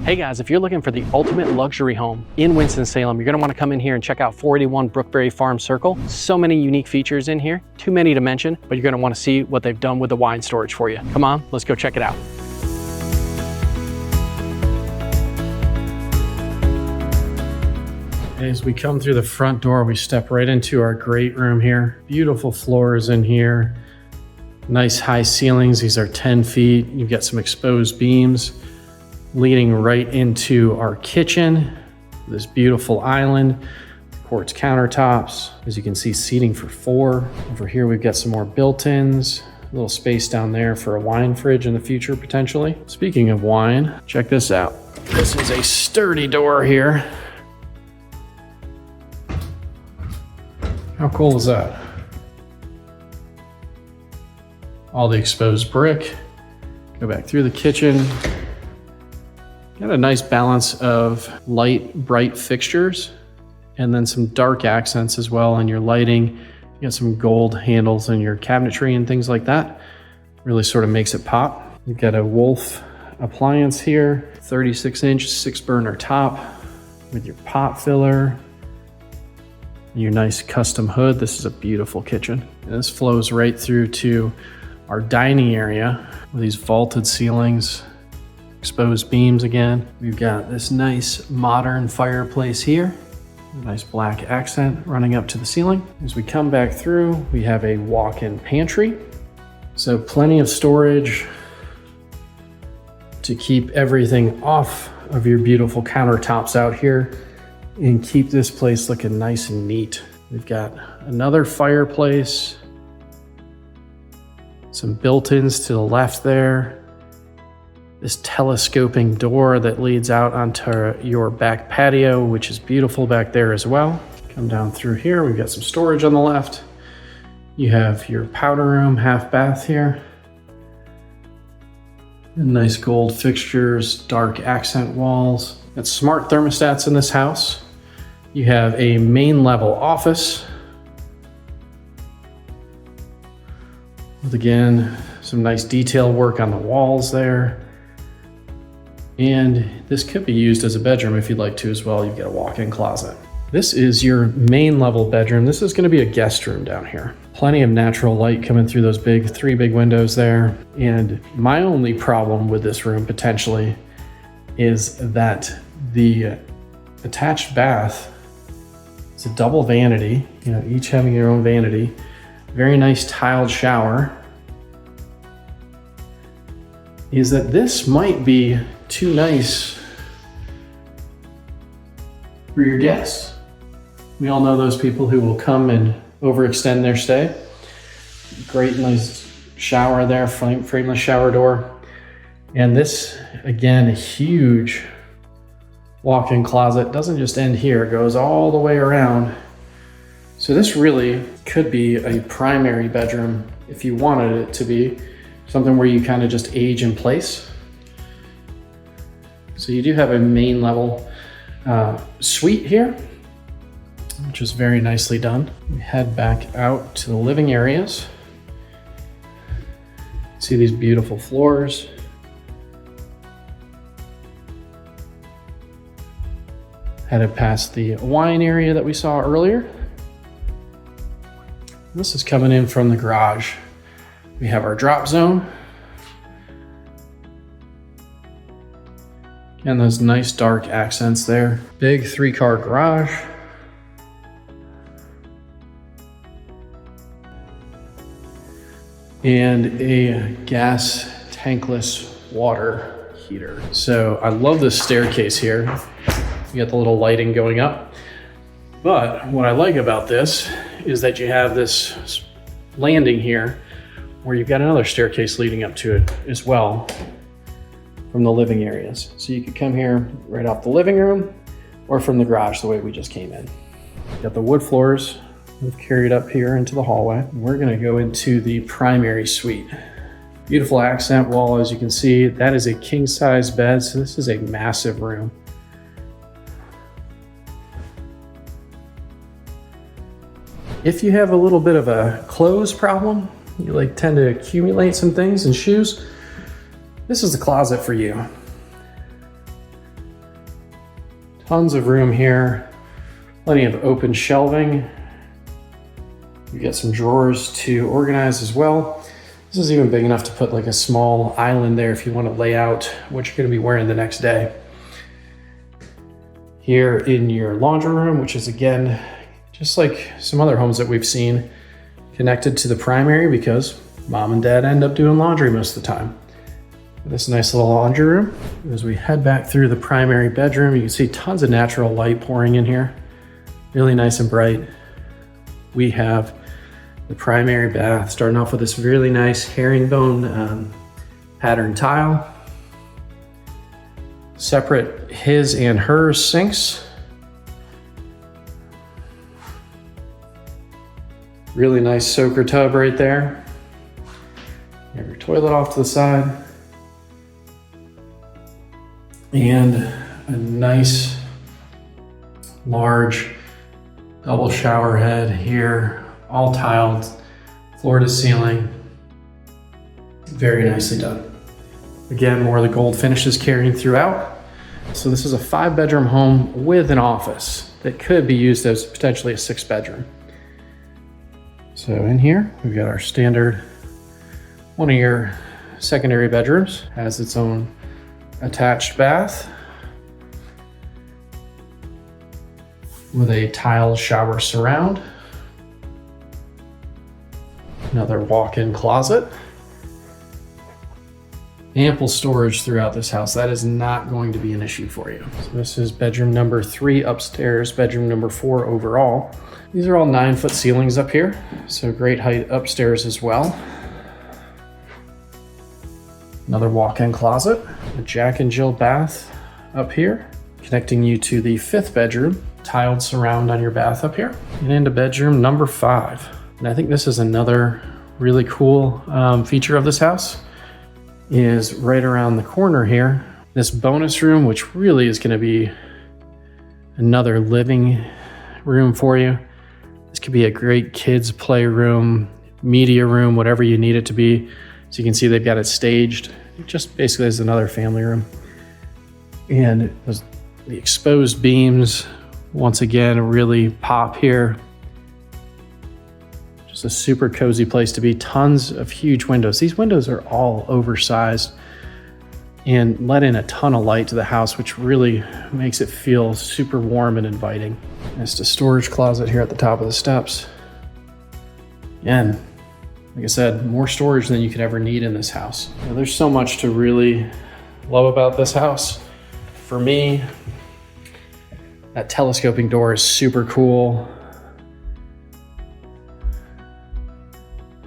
Hey guys, if you're looking for the ultimate luxury home in Winston-Salem, you're gonna wanna come in here and check out 481 Brookberry Farm Cir. So many unique features in here, too many to mention, but you're gonna wanna see what they've done with the wine storage for you. Come on, let's go check it out. As we come through the front door, we step right into our great room here. Beautiful floors in here. Nice high ceilings. These are 10 feet. You've got some exposed beams leading right into our kitchen. This beautiful island, quartz countertops. As you can see, seating for 4. Over here, we've got some more built-ins. A little space down there for a wine fridge in the future, potentially. Speaking of wine, check this out. This is a sturdy door here. How cool is that? All the exposed brick. Go back through the kitchen. Got a nice balance of light, bright fixtures and then some dark accents as well in your lighting. You got some gold handles in your cabinetry and things like that. Really sort of makes it pop. You've got a Wolf appliance here, 36-inch 6-burner top with your pot filler and your nice custom hood. This is a beautiful kitchen. And this flows right through to our dining area with these vaulted ceilings. Exposed beams again. We've got this nice modern fireplace here. A nice black accent running up to the ceiling. As we come back through, we have a walk-in pantry. So plenty of storage to keep everything off of your beautiful countertops out here and keep this place looking nice and neat. We've got another fireplace, some built-ins to the left there. This telescoping door that leads out onto your back patio, which is beautiful back there as well. Come down through here, we've got some storage on the left. You have your powder room, half bath here. And nice gold fixtures, dark accent walls. Got smart thermostats in this house. You have a main level office. With again, some nice detail work on the walls there. And this could be used as a bedroom if you'd like to as well. You've got a walk-in closet. This is your main level bedroom. This is going to be a guest room down here. Plenty of natural light coming through those three big windows there. And my only problem with this room potentially is that the attached bath is a double vanity, each having your own vanity. Very nice tiled shower. Is that this might be too nice for your guests. We all know those people who will come and overextend their stay. Great nice shower there, frameless shower door. And this, again, a huge walk-in closet. Doesn't just end here, it goes all the way around. So this really could be a primary bedroom if you wanted it to be. Something where you kind of just age in place. So you do have a main level suite here, which is very nicely done. We head back out to the living areas. See these beautiful floors. Headed past the wine area that we saw earlier. This is coming in from the garage. We have our drop zone. And those nice dark accents there. Big 3-car garage. And a gas tankless water heater. So I love this staircase here. You got the little lighting going up. But what I like about this is that you have this landing here where you've got another staircase leading up to it as well from the living areas. So you could come here right off the living room or from the garage the way we just came in. Got the wood floors. We've carried up here into the hallway. We're gonna go into the primary suite. Beautiful accent wall, as you can see. That is a king-size bed, so this is a massive room. If you have a little bit of a clothes problem, you tend to accumulate some things and shoes, this is the closet for you. Tons of room here, plenty of open shelving. You get some drawers to organize as well. This is even big enough to put like a small island there if you want to lay out what you're going to be wearing the next day. Here in your laundry room, which is again, just like some other homes that we've seen, connected to the primary because mom and dad end up doing laundry most of the time. This nice little laundry room. As we head back through the primary bedroom, you can see tons of natural light pouring in here. Really nice and bright. We have the primary bath, starting off with this really nice herringbone pattern tile. Separate his and her sinks. Really nice soaker tub right there. You have your toilet off to the side. And a nice large double shower head here, all tiled, floor to ceiling. Very nicely done. Again, more of the gold finishes carrying throughout. So this is a 5-bedroom home with an office that could be used as potentially a 6-bedroom. So in here, we've got our standard, one of your secondary bedrooms, has its own attached bath with a tile shower surround. Another walk-in closet. Ample storage throughout this house. That is not going to be an issue for you. So this is bedroom number 3 upstairs, bedroom number 4 overall. These are all 9-foot ceilings up here, so great height upstairs as well. Another walk-in closet, a Jack and Jill bath up here, connecting you to the 5th bedroom, tiled surround on your bath up here, and into bedroom number 5. And I think this is another really cool feature of this house, is right around the corner here, this bonus room, which really is gonna be another living room for you. This could be a great kids play room, media room, whatever you need it to be. So you can see they've got it staged, just basically as another family room. And the exposed beams, once again, really pop here. Just a super cozy place to be. Tons of huge windows. These windows are all oversized and let in a ton of light to the house, which really makes it feel super warm and inviting. Just a storage closet here at the top of the steps. Again, like I said, more storage than you could ever need in this house. Now, there's so much to really love about this house. For me, that telescoping door is super cool.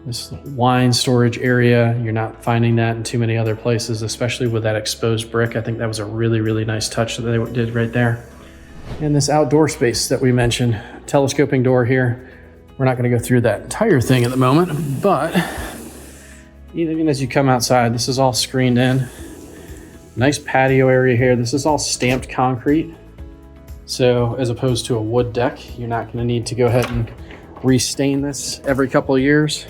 This wine storage area, you're not finding that in too many other places, especially with that exposed brick. I think that was a really, really nice touch that they did right there. And this outdoor space that we mentioned, telescoping door here. We're not going to go through that entire thing at the moment, but even as you come outside, this is all screened in. Nice patio area here. This is all stamped concrete. So as opposed to a wood deck, you're not going to need to go ahead and restain this every couple of years.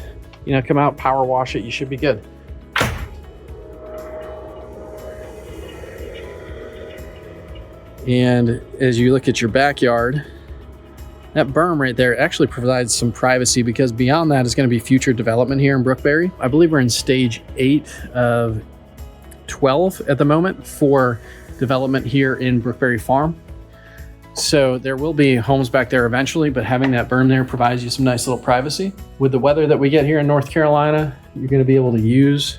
You know, come out, power wash it, you should be good. And as you look at your backyard, that berm right there actually provides some privacy, because beyond that is going to be future development here in Brookberry. I believe we're in stage 8 of 12 at the moment for development here in Brookberry Farm. So there will be homes back there eventually, but having that berm there provides you some nice little privacy. With the weather that we get here in North Carolina, you're going to be able to use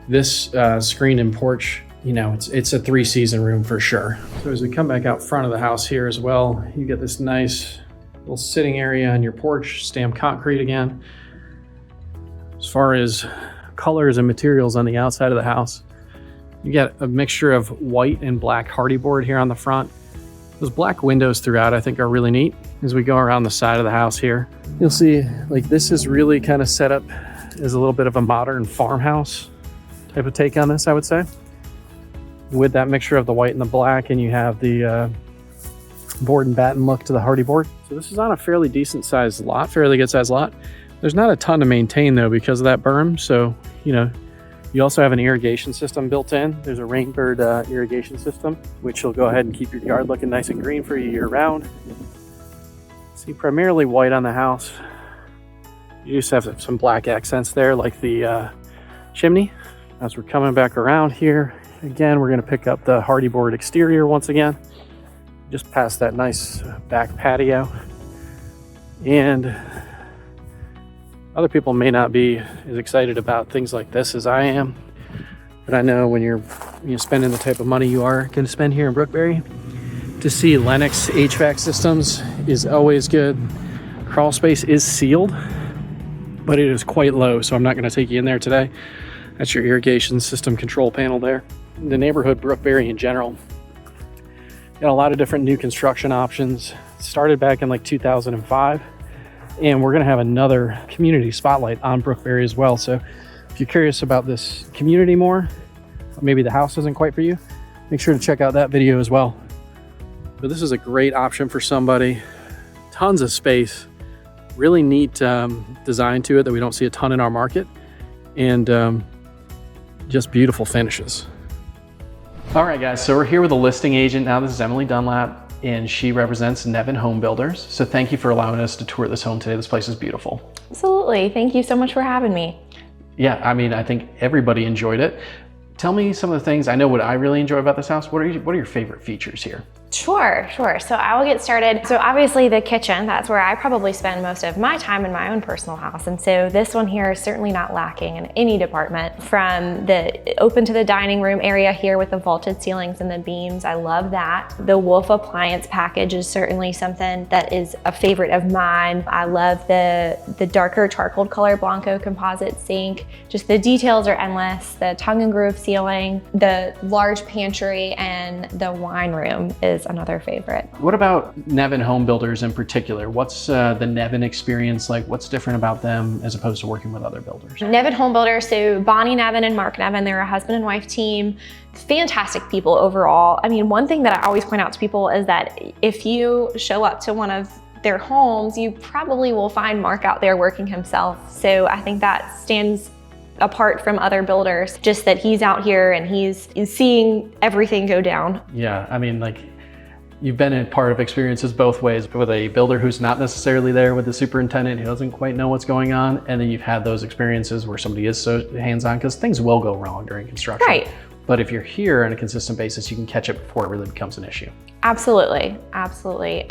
this screen and porch. You know, it's a 3-season room for sure. So as we come back out front of the house here as well, you get this nice little sitting area on your porch, stamped concrete again. As far as colors and materials on the outside of the house, you get a mixture of white and black hardy board here on the front. Those black windows throughout I think are really neat. As we go around the side of the house here, you'll see like this is really kind of set up as a little bit of a modern farmhouse type of take on this, I would say. With that mixture of the white and the black, and you have the board and batten look to the hardy board. So this is on a fairly decent sized lot, fairly good sized lot. There's not a ton to maintain though because of that berm. So, you know, You also have an irrigation system built in. There's a rainbird irrigation system, which will go ahead and keep your yard looking nice and green for you year round. See, primarily white on the house. You just have some black accents there, like the chimney. As we're coming back around here, again, we're gonna pick up the hardy board exterior once again. Just past that nice back patio. And other people may not be as excited about things like this as I am, but I know when you're spending the type of money you are going to spend here in Brookberry, to see Lennox HVAC systems is always good. Crawl space is sealed, but it is quite low, so I'm not going to take you in there today. That's your irrigation system control panel there. The neighborhood Brookberry in general got a lot of different new construction options. Started back in like 2005. And we're gonna have another community spotlight on Brookberry as well. So if you're curious about this community more, or maybe the house isn't quite for you, make sure to check out that video as well. But this is a great option for somebody. Tons of space, really neat design to it that we don't see a ton in our market, and just beautiful finishes. All right, guys, so we're here with a listing agent now. This is Emily Dunlap, and she represents Nevin Home Builders. So thank you for allowing us to tour this home today. This place is beautiful. Absolutely. Thank you so much for having me. Yeah, I mean, I think everybody enjoyed it. Tell me some of the things. I know what I really enjoy about this house. What are your favorite features here? Sure. So I will get started. So obviously the kitchen, that's where I probably spend most of my time in my own personal house. And so this one here is certainly not lacking in any department. From the open to the dining room area here with the vaulted ceilings and the beams, I love that. The Wolf appliance package is certainly something that is a favorite of mine. I love the darker charcoal color Blanco composite sink. Just the details are endless. The tongue and groove ceiling, the large pantry, and the wine room is another favorite. What about Nevin Home Builders in particular? What's the Nevin experience like? What's different about them as opposed to working with other builders? Nevin Home Builders, so Bonnie Nevin and Mark Nevin, they're a husband and wife team. Fantastic people overall. I mean, one thing that I always point out to people is that if you show up to one of their homes, you probably will find Mark out there working himself. So I think that stands apart from other builders, just that he's out here and he's seeing everything go down. Yeah, I mean, like, you've been in part of experiences both ways, with a builder who's not necessarily there with the superintendent who doesn't quite know what's going on, and then you've had those experiences where somebody is so hands-on, because things will go wrong during construction. Right. But if you're here on a consistent basis, you can catch it before it really becomes an issue. Absolutely.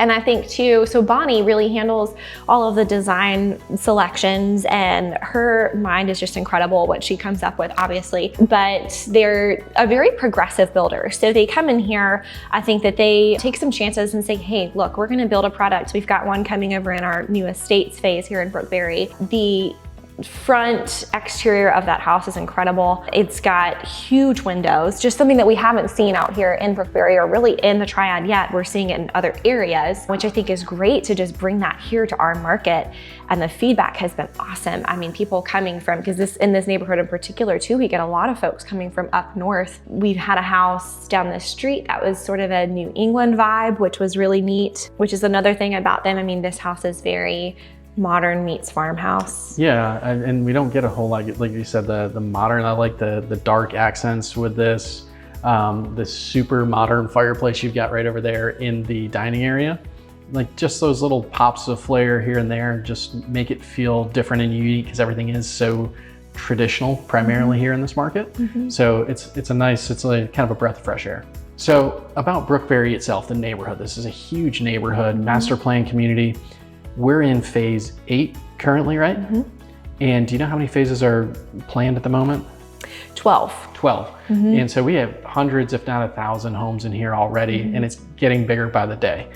And I think too, so Bonnie really handles all of the design selections, and her mind is just incredible what she comes up with, obviously, but they're a very progressive builder. So they come in here, I think that they take some chances and say, hey, look, we're gonna build a product. We've got one coming over in our new estates phase here in Brookberry. The front exterior of that house is incredible. It's got huge windows, just something that we haven't seen out here in Brookberry or really in the Triad yet. We're seeing it in other areas, which I think is great to just bring that here to our market. And the feedback has been awesome. I mean, people coming from, because in this neighborhood in particular too, we get a lot of folks coming from up north. We've had a house down the street that was sort of a New England vibe, which was really neat, which is another thing about them. I mean, this house is very modern meets farmhouse. Yeah, and we don't get a whole lot, like you said, the modern. I like the dark accents with this. The super modern fireplace you've got right over there in the dining area. Like, just those little pops of flair here and there just make it feel different and unique, because everything is so traditional primarily here in this market. So it's like kind of a breath of fresh air. So about Brookberry itself, the neighborhood, this is a huge neighborhood, master plan community. We're in phase 8 currently, right? And do you know how many phases are planned at the moment? 12. And so we have hundreds, if not 1,000 homes in here already, and it's getting bigger by the day.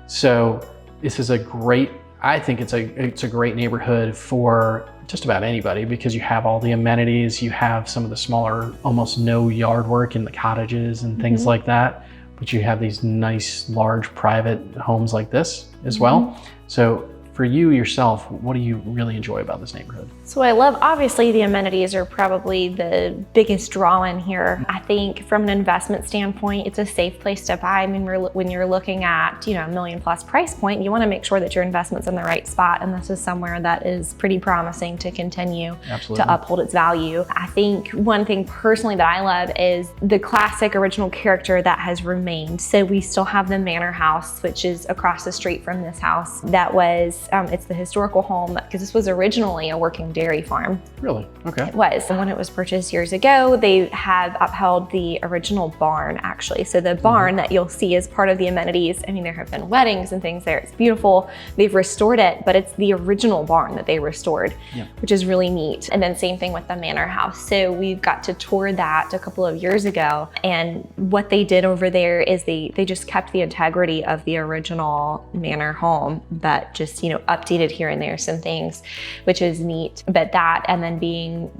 So this is I think it's a great neighborhood for just about anybody, because you have all the amenities, you have some of the smaller, almost no yard work in the cottages and things like that, but you have these nice, large private homes like this as well. So for you yourself, what do you really enjoy about this neighborhood? So I love, obviously the amenities are probably the biggest draw in here. I think from an investment standpoint, it's a safe place to buy. I mean, when you're looking at, you know, $1 million+ price point, you want to make sure that your investment's in the right spot. And this is somewhere that is pretty promising to continue to uphold its value. I think one thing personally that I love is the classic original character that has remained. So we still have the manor house, which is across the street from this house. That was, it's the historical home, because this was originally a working dairy farm. Really? Okay. It was. And when it was purchased years ago, they have upheld the original barn, actually. So the barn that you'll see is part of the amenities. I mean, there have been weddings and things there. It's beautiful. They've restored it, but it's the original barn that they restored, which is really neat. And then same thing with the manor house. So we got to tour that a couple of years ago. And what they did over there is they just kept the integrity of the original manor home, but just, you know, updated here and there some things, which is neat. But that, and then being,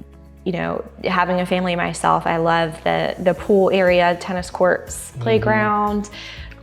you know, having a family myself, I love the pool area, tennis courts, playground,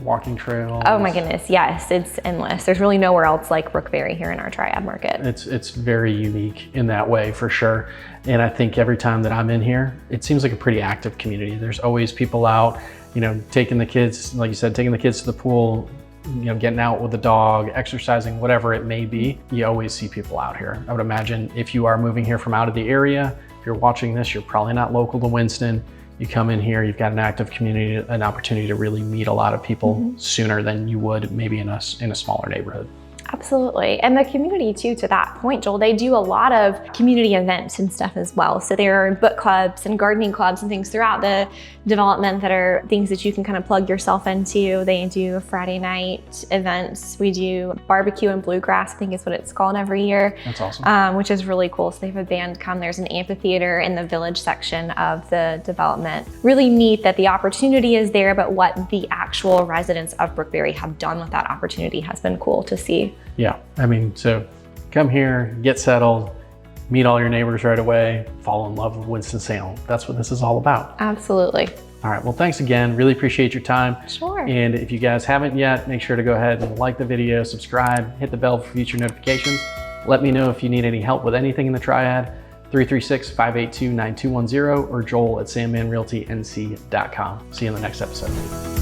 walking trails. Oh my goodness, yes, it's endless. There's really nowhere else like Brookberry here in our Triad market. It's very unique in that way, for sure. And I think every time that I'm in here, it seems like a pretty active community. There's always people out, you know, taking the kids, like you said, taking the kids to the pool, you know, getting out with the dog, exercising, whatever it may be. You always see people out here. I would imagine if you are moving here from out of the area, if you're watching this, you're probably not local to Winston. You come in here, you've got an active community, an opportunity to really meet a lot of people sooner than you would maybe in a smaller neighborhood. Absolutely. And the community too, to that point, Joel, they do a lot of community events and stuff as well. So there are book clubs and gardening clubs and things throughout the development that are things that you can kind of plug yourself into. They do Friday night events. We do barbecue and bluegrass, I think is what it's called, every year. That's awesome. Which is really cool. So they have a band come. There's an amphitheater in the village section of the development. Really neat that the opportunity is there, but what the actual residents of Brookberry have done with that opportunity has been cool to see. Yeah, I mean, so come here, get settled, meet all your neighbors right away, fall in love with Winston-Salem. That's what this is all about. Absolutely. All right, well, thanks again. Really appreciate your time. Sure. And if you guys haven't yet, make sure to go ahead and like the video, subscribe, hit the bell for future notifications. Let me know if you need any help with anything in the Triad, 336-582-9210 or Joel at sandmanrealtync.com. See you in the next episode.